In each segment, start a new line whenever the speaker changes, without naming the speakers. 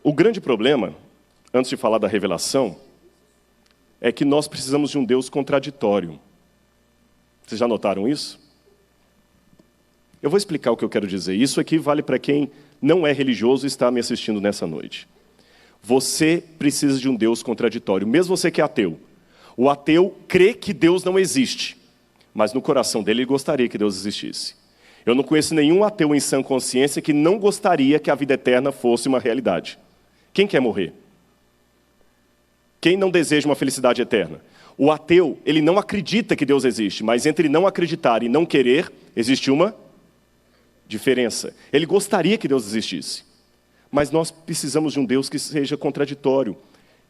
O grande problema, antes de falar da revelação, é que nós precisamos de um Deus contraditório. Vocês já notaram isso? Eu vou explicar o que eu quero dizer. Isso aqui vale para quem não é religioso e está me assistindo nessa noite. Você precisa de um Deus contraditório, mesmo você que é ateu. O ateu crê que Deus não existe, mas no coração dele ele gostaria que Deus existisse. Eu não conheço nenhum ateu em sã consciência que não gostaria que a vida eterna fosse uma realidade. Quem quer morrer? Quem não deseja uma felicidade eterna? O ateu, ele não acredita que Deus existe, mas entre não acreditar e não querer, existe uma diferença. Ele gostaria que Deus existisse, mas nós precisamos de um Deus que seja contraditório.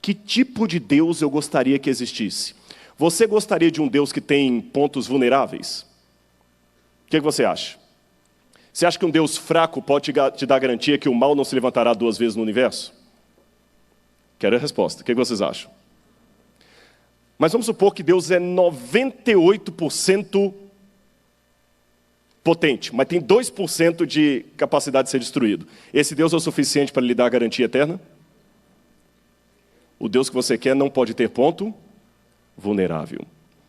Que tipo de Deus eu gostaria que existisse? Você gostaria de um Deus que tem pontos vulneráveis? O que você acha? Você acha que um Deus fraco pode te dar garantia que o mal não se levantará 2 vezes no universo? Quero a resposta. O que vocês acham? Mas vamos supor que Deus é 98% potente, mas tem 2% de capacidade de ser destruído. Esse Deus é o suficiente para lhe dar a garantia eterna? O Deus que você quer não pode ter ponto vulnerável.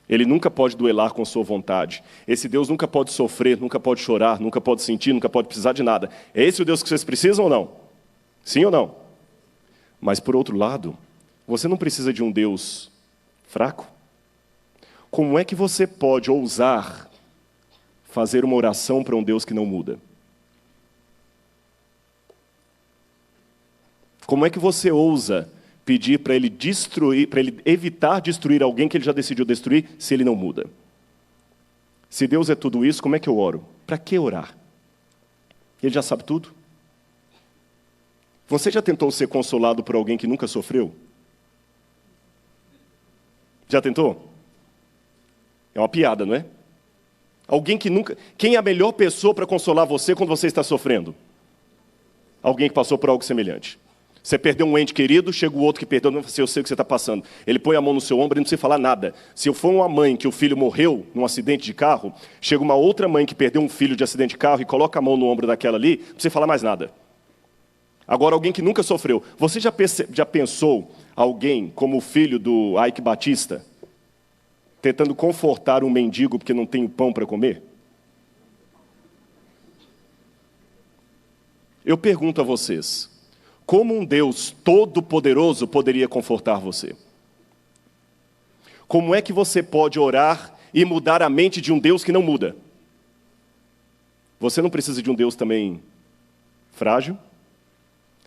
Ele nunca pode duelar com sua vontade. Esse Deus nunca pode sofrer, nunca pode chorar, nunca pode sentir, nunca pode precisar de nada. É esse o Deus que vocês precisam ou não? Sim ou não? Mas, por outro lado, você não precisa de um Deus fraco? Como é que você pode ousar fazer uma oração para um Deus que não muda? Como é que você ousa pedir para ele destruir, para ele evitar destruir alguém que ele já decidiu destruir, se ele não muda? Se Deus é tudo isso, como é que eu oro? Para que orar? Ele já sabe tudo? Você já tentou ser consolado por alguém que nunca sofreu? Já tentou? É uma piada, não é? Alguém que nunca... Quem é a melhor pessoa para consolar você quando você está sofrendo? Alguém que passou por algo semelhante. Você perdeu um ente querido, chega o outro que perdeu, não sei, eu sei o que você está passando. Ele põe a mão no seu ombro e não precisa falar nada. Se eu for uma mãe que o filho morreu num acidente de carro, chega uma outra mãe que perdeu um filho de acidente de carro e coloca a mão no ombro daquela ali, não precisa falar mais nada. Agora, alguém que nunca sofreu. Você já pensou alguém como o filho do Ike Batista, tentando confortar um mendigo porque não tem pão para comer? Eu pergunto a vocês, como um Deus todo-poderoso poderia confortar você? Como é que você pode orar e mudar a mente de um Deus que não muda? Você não precisa de um Deus também frágil?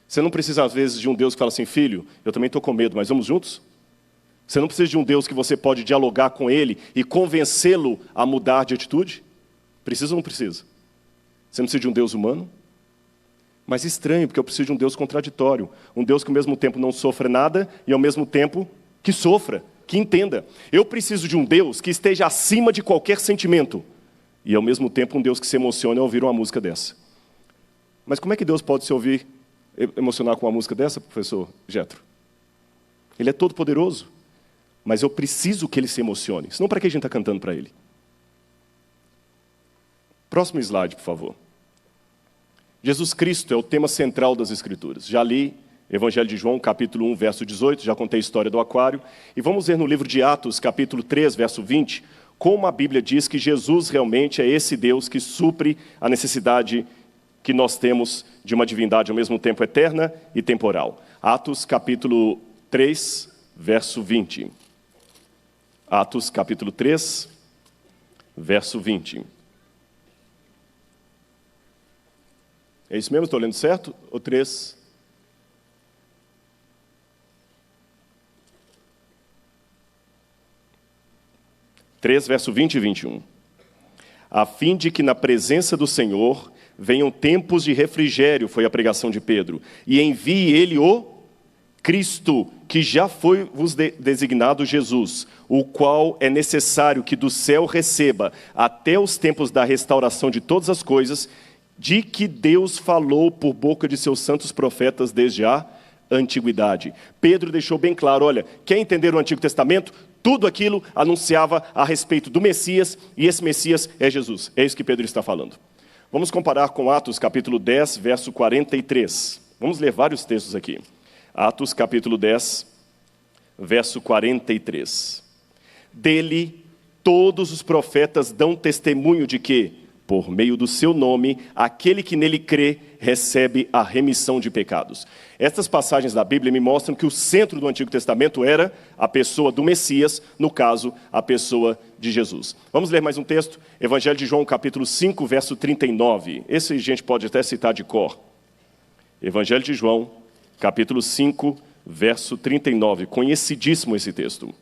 Você não precisa, às vezes, de um Deus que fala assim, filho, eu também estou com medo, mas vamos juntos? Você não precisa de um Deus que você pode dialogar com ele e convencê-lo a mudar de atitude? Precisa ou não precisa? Você não precisa de um Deus humano? Mas estranho, porque eu preciso de um Deus contraditório. Um Deus que ao mesmo tempo não sofra nada e ao mesmo tempo que sofra, que entenda. Eu preciso de um Deus que esteja acima de qualquer sentimento. E ao mesmo tempo um Deus que se emocione ao ouvir uma música dessa. Mas como é que Deus pode se emocionar com uma música dessa, professor Jetro? Ele é todo poderoso. Mas eu preciso que ele se emocione. Senão para que a gente está cantando para ele? Próximo slide, por favor. Jesus Cristo é o tema central das Escrituras. Já li Evangelho de João, capítulo 1, verso 18, já contei a história do aquário. E vamos ver no livro de Atos, capítulo 3, verso 20, como a Bíblia diz que Jesus realmente é esse Deus que supre a necessidade que nós temos de uma divindade ao mesmo tempo eterna e temporal. Atos, capítulo 3, verso 20. Atos, capítulo 3, verso 20. É isso mesmo? Estou lendo certo? O 3? Verso 20 e 21. A fim de que na presença do Senhor venham tempos de refrigério, foi a pregação de Pedro, e envie ele o Cristo, que já foi vos designado Jesus, o qual é necessário que do céu receba, até os tempos da restauração de todas as coisas, de que Deus falou por boca de seus santos profetas desde a antiguidade. Pedro deixou bem claro, olha, quer entender o Antigo Testamento? Tudo aquilo anunciava a respeito do Messias, e esse Messias é Jesus. É isso que Pedro está falando. Vamos comparar com Atos, capítulo 10, verso 43. Vamos ler vários textos aqui. Atos capítulo 10, verso 43. Dele, todos os profetas dão testemunho de que, por meio do seu nome, aquele que nele crê recebe a remissão de pecados. Estas passagens da Bíblia me mostram que o centro do Antigo Testamento era a pessoa do Messias, no caso, a pessoa de Jesus. Vamos ler mais um texto? Evangelho de João, capítulo 5, verso 39. Esse a gente pode até citar de cor. Evangelho de João, capítulo 5, verso 39. Conhecidíssimo esse texto.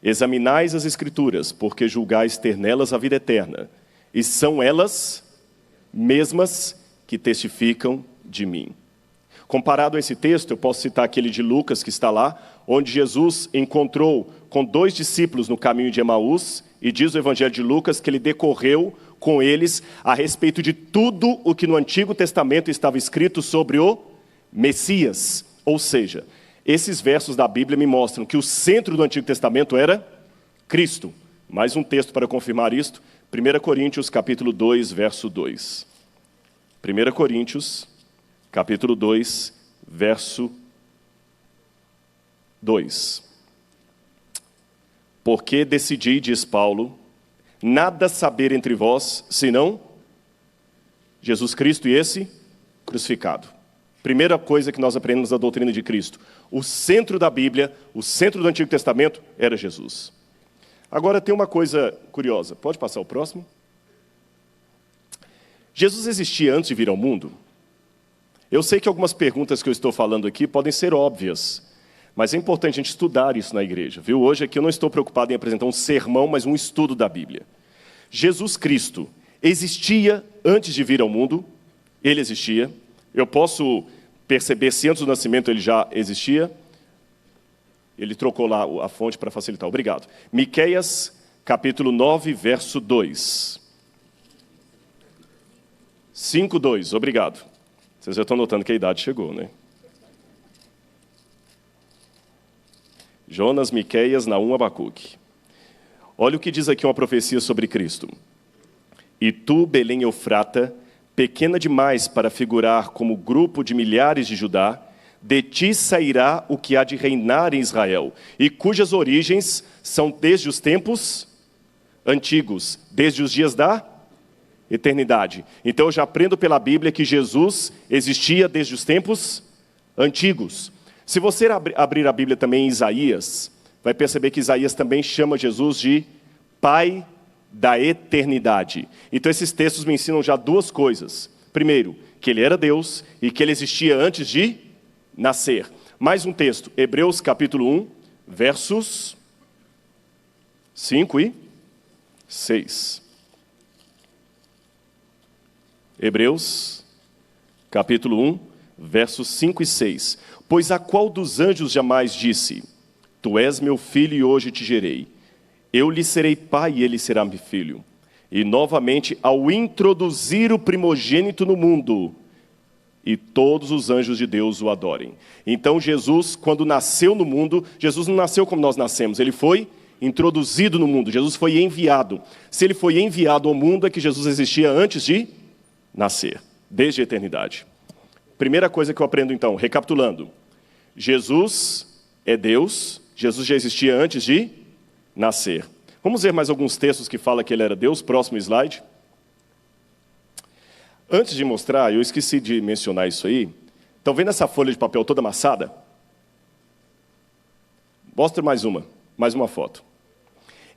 Examinais as Escrituras, porque julgais ter nelas a vida eterna, e são elas mesmas que testificam de mim. Comparado a esse texto, eu posso citar aquele de Lucas, que está lá, onde Jesus encontrou com 2 discípulos no caminho de Emaús, e diz o Evangelho de Lucas que ele decorreu com eles a respeito de tudo o que no Antigo Testamento estava escrito sobre o Messias. Ou seja, esses versos da Bíblia me mostram que o centro do Antigo Testamento era Cristo. Mais um texto para confirmar isto, 1 Coríntios, capítulo 2, verso 2. 1 Coríntios, capítulo 2, verso 2. Porque decidi, diz Paulo, nada saber entre vós, senão Jesus Cristo e esse crucificado. Primeira coisa que nós aprendemos da doutrina de Cristo. O centro da Bíblia, o centro do Antigo Testamento era Jesus. Agora tem uma coisa curiosa. Pode passar o próximo? Jesus existia antes de vir ao mundo? Eu sei que algumas perguntas que eu estou falando aqui podem ser óbvias, mas é importante a gente estudar isso na igreja, viu? Hoje aqui eu não estou preocupado em apresentar um sermão, mas um estudo da Bíblia. Jesus Cristo existia antes de vir ao mundo? Ele existia. Eu posso perceber se antes do nascimento ele já existia. Ele trocou lá a fonte para facilitar. Obrigado. Miqueias, capítulo 9, verso 2. 5:2. Obrigado. Vocês já estão notando que a idade chegou, né? Jonas, Miqueias, Naum, Abacuque. Olha o que diz aqui uma profecia sobre Cristo. E tu, Belém Eufrata, pequena demais para figurar como grupo de milhares de Judá, de ti sairá o que há de reinar em Israel, e cujas origens são desde os tempos antigos, desde os dias da eternidade. Então eu já aprendo pela Bíblia que Jesus existia desde os tempos antigos. Se você abrir a Bíblia também em Isaías, vai perceber que Isaías também chama Jesus de Pai da eternidade. Então esses textos me ensinam já 2 coisas. Primeiro, que ele era Deus e que ele existia antes de nascer. Mais um texto, Hebreus capítulo 1, versos 5 e 6. Hebreus capítulo 1, versos 5 e 6. Pois a qual dos anjos jamais disse, tu és meu filho e hoje te gerei. Eu lhe serei pai e ele será meu filho. E novamente, ao introduzir o primogênito no mundo, e todos os anjos de Deus o adorem. Então Jesus, quando nasceu no mundo, Jesus não nasceu como nós nascemos, ele foi introduzido no mundo, Jesus foi enviado. Se ele foi enviado ao mundo, é que Jesus existia antes de nascer, desde a eternidade. Primeira coisa que eu aprendo então, recapitulando. Jesus é Deus, Jesus já existia antes de nascer. Vamos ver mais alguns textos que falam que ele era Deus. Próximo slide. Antes de mostrar, eu esqueci de mencionar isso aí. Estão vendo essa folha de papel toda amassada? Mostra mais uma foto.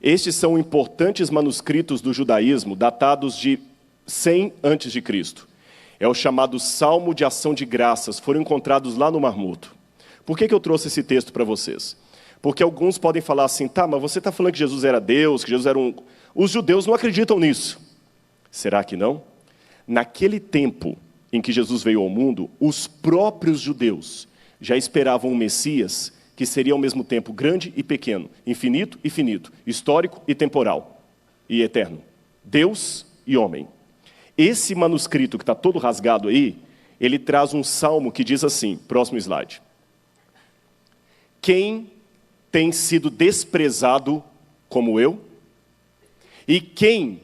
Estes são importantes manuscritos do judaísmo, datados de 100 a.C. É o chamado Salmo de Ação de Graças, foram encontrados lá no Mar Morto. Por que eu trouxe esse texto para vocês? Porque alguns podem falar assim, tá, mas você está falando que Jesus era Deus, que Jesus era um... Os judeus não acreditam nisso. Será que não? Naquele tempo em que Jesus veio ao mundo, os próprios judeus já esperavam um Messias que seria ao mesmo tempo grande e pequeno, infinito e finito, histórico e temporal, e eterno. Deus e homem. Esse manuscrito que está todo rasgado aí, ele traz um salmo que diz assim, próximo slide. Quem tem sido desprezado como eu? E quem,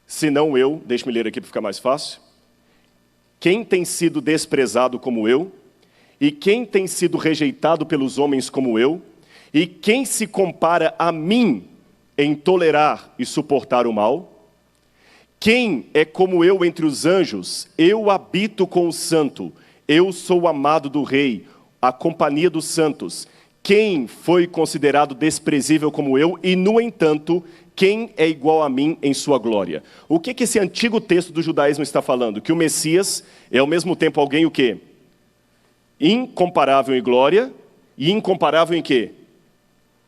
se não eu, deixe-me ler aqui para ficar mais fácil, Quem tem sido desprezado como eu? E quem tem sido rejeitado pelos homens como eu? E quem se compara a mim em tolerar e suportar o mal? Quem é como eu entre os anjos? Eu habito com o santo. Eu sou o amado do rei, a companhia dos santos. Quem foi considerado desprezível como eu? E, no entanto, quem é igual a mim em sua glória? O que esse antigo texto do judaísmo está falando? Que o Messias é ao mesmo tempo alguém o quê? Incomparável em glória e incomparável em quê?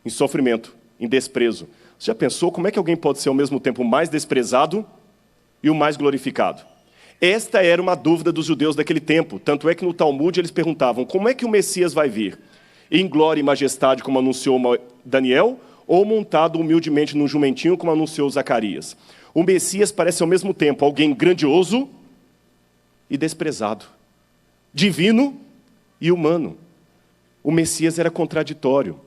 Em sofrimento, em desprezo. Você já pensou como é que alguém pode ser ao mesmo tempo o mais desprezado e o mais glorificado? Esta era uma dúvida dos judeus daquele tempo. Tanto é que no Talmud eles perguntavam, como é que o Messias vai vir? Em glória e majestade, como anunciou Daniel, ou montado humildemente num jumentinho, como anunciou Zacarias? O Messias parece ao mesmo tempo alguém grandioso e desprezado, divino e humano. O Messias era contraditório.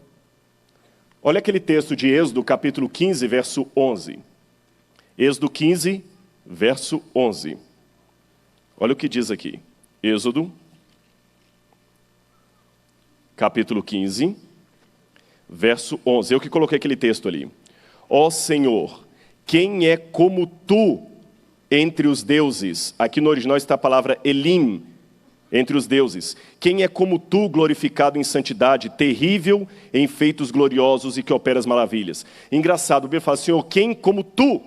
Olha aquele texto de Êxodo, capítulo 15, verso 11. Êxodo 15, verso 11. Olha o que diz aqui. Êxodo, capítulo 15, verso 11. Eu que coloquei aquele texto ali. Ó Senhor, quem é como tu entre os deuses? Aqui no original está a palavra Elim, entre os deuses. Quem é como tu, glorificado em santidade, terrível em feitos gloriosos e que opera as maravilhas? Engraçado, o Bíblia fala, Senhor, quem como tu?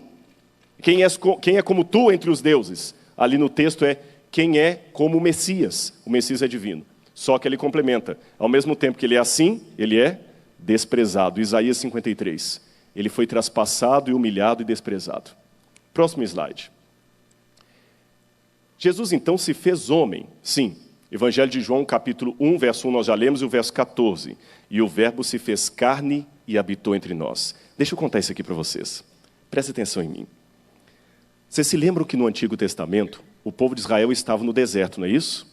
Quem é como tu entre os deuses? Ali no texto é, quem é como o Messias? O Messias é divino. Só que ele complementa. Ao mesmo tempo que ele é assim, ele é desprezado. Isaías 53. Ele foi traspassado e humilhado e desprezado. Próximo slide. Jesus, então, se fez homem. Sim, Evangelho de João, capítulo 1, verso 1, nós já lemos, e o verso 14. E o verbo se fez carne e habitou entre nós. Deixa eu contar isso aqui para vocês. Preste atenção em mim. Vocês se lembram que no Antigo Testamento, o povo de Israel estava no deserto, não é isso?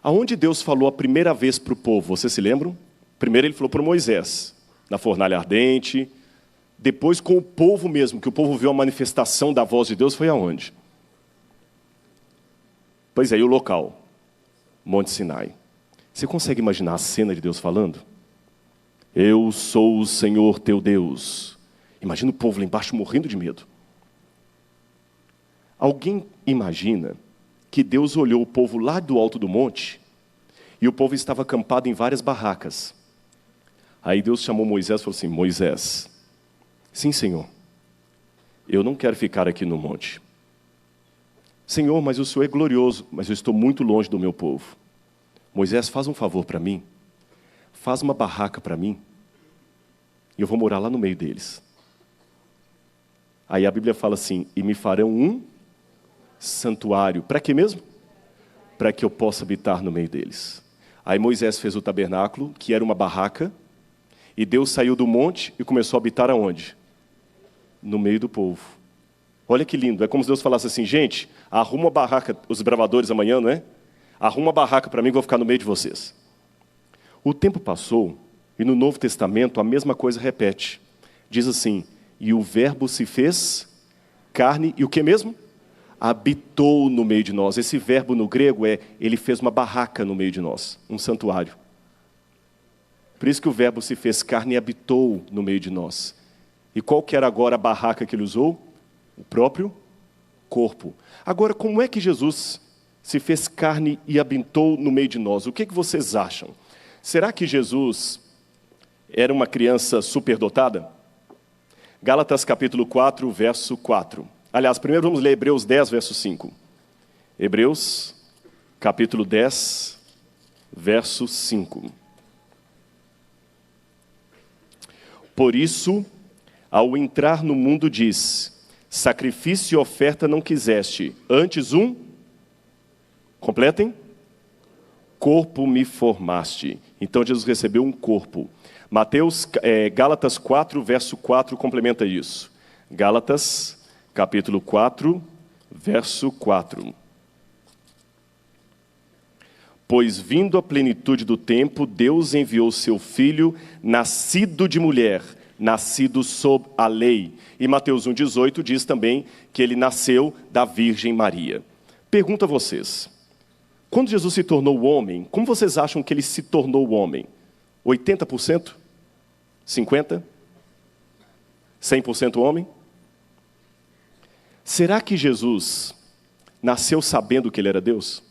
Aonde Deus falou a primeira vez para o povo, vocês se lembram? Primeiro ele falou para Moisés, na fornalha ardente. Depois com o povo mesmo, que o povo viu a manifestação da voz de Deus, foi aonde? Pois é, e o local? Monte Sinai. Você consegue imaginar a cena de Deus falando? Eu sou o Senhor teu Deus. Imagina o povo lá embaixo morrendo de medo. Alguém imagina que Deus olhou o povo lá do alto do monte e o povo estava acampado em várias barracas. Aí Deus chamou Moisés e falou assim, Moisés, sim, Senhor, eu não quero ficar aqui no monte. Senhor, mas o Senhor é glorioso, mas eu estou muito longe do meu povo. Moisés, faz um favor para mim. Faz uma barraca para mim. E eu vou morar lá no meio deles. Aí a Bíblia fala assim, e me farão um santuário. Para quê mesmo? Para que eu possa habitar no meio deles. Aí Moisés fez o tabernáculo, que era uma barraca, e Deus saiu do monte e começou a habitar aonde? No meio do povo. Olha que lindo, é como se Deus falasse assim, gente, arruma uma barraca, os bravadores amanhã, não é? Arruma uma barraca para mim que eu vou ficar no meio de vocês. O tempo passou, e no Novo Testamento a mesma coisa repete. Diz assim, e o verbo se fez carne, e o que mesmo? Habitou no meio de nós. Esse verbo no grego é, ele fez uma barraca no meio de nós, um santuário. Por isso que o verbo se fez carne e habitou no meio de nós. E qual que era agora a barraca que ele usou? O próprio corpo. Agora, como é que Jesus se fez carne e habitou no meio de nós? O que vocês acham? Será que Jesus era uma criança superdotada? Gálatas capítulo 4, verso 4. Aliás, primeiro vamos ler Hebreus 10, verso 5. Hebreus capítulo 10, verso 5. Por isso, ao entrar no mundo diz, sacrifício e oferta não quiseste, antes completem, corpo me formaste. Então Jesus recebeu um corpo. Gálatas 4, verso 4 complementa isso. Gálatas capítulo 4, verso 4. Pois vindo a plenitude do tempo, Deus enviou seu Filho, nascido de mulher, nascido sob a lei. E Mateus 1,18 diz também que ele nasceu da Virgem Maria. Pergunto a vocês, quando Jesus se tornou homem, como vocês acham que ele se tornou homem? 80%? 50%? 100% homem? Será que Jesus nasceu sabendo que ele era Deus?